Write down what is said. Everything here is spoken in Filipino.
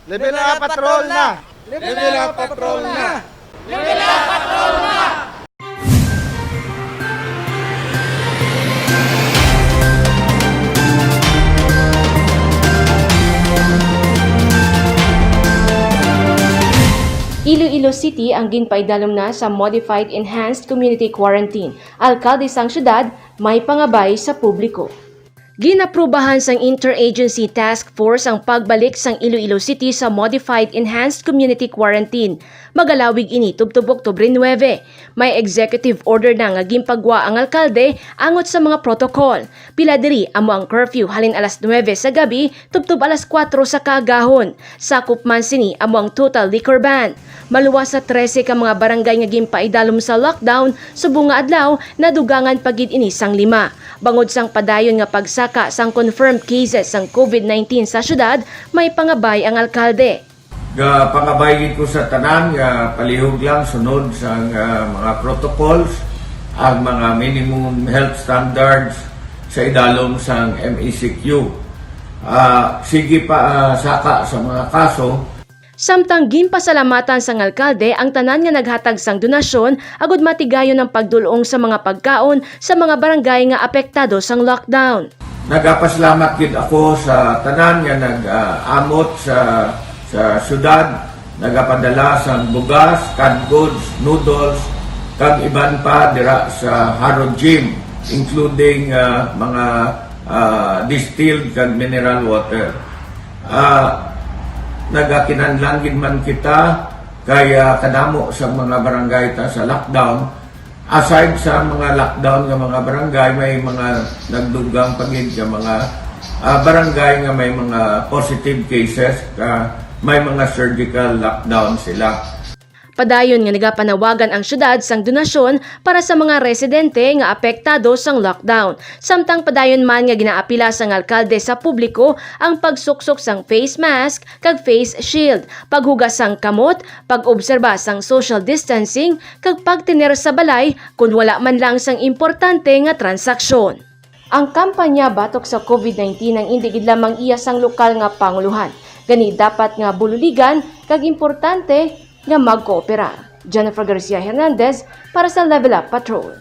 Level up patrol na! Level up patrol na! Level up patrol na! Iloilo City ang ginpaidalom na sa Modified Enhanced Community Quarantine. Alkalde sang syudad may pangabay sa publiko. Ginaprubahan sang Interagency Task Force ang pagbalik sang Iloilo City sa Modified Enhanced Community Quarantine. Magalawig ini tubtub Oktubre 9. May executive order na nga gimpagwa ang alkalde angot sa mga protocol. Pila diri amo ang curfew halin alas 9 sa gabi tubtub alas 4 sa kaagahon. Sakop man sini amo ang total liquor ban. Maluwas sa 13 ka mga barangay nga gimpaidalom sa lockdown subong nga adlaw nadugangan pagid ini sang 5. Bangod sang padayon nga pagsaka sang confirmed cases sang COVID-19 sa syudad, may pangabay ang alkalde. Pangabay ko sa tanan nga palihog lang sunod sa mga protocols, ang mga minimum health standards sa idalom sang MECQ. Sige pa saka sa mga kaso. Samtang ginpasalamatan sang alkalde ang tanan nga naghatag sang donasyon agud matigayon ang pagdulong sa mga pagkaon sa mga barangay nga apektado sang lockdown. Nagapasalamat gid ako sa tanan nga nag-amot sa syudad, nagapadala sang bugas, canned goods, noodles, kag iban pa dira sa Harod Gym, including mga distilled kag mineral water. Nagakinanlangin man kita kaya kadamo sa mga barangay ta sa lockdown. Aside sa mga lockdown nga mga barangay, may mga nagdugang pagid sa mga barangay nga may mga positive cases, may mga surgical lockdown sila. Padayon nga nagapanawagan ang syudad sang donasyon para sa mga residente nga apektado sang lockdown. Samtang padayon man nga ginaapila sang alkalde sa publiko ang pagsuksok sang face mask kag face shield, paghugas sang kamot, pag-obserba sang social distancing kag pagtiner sa balay kun wala man lang sang importante nga transaksyon. Ang kampanya batok sa COVID-19 ang hindi gid lamang iya sang lokal nga panguluhan. Gani dapat nga bululigan kag importante nga magkooperar. Jennifer Garcia Hernandez para sa Level Up Patrol.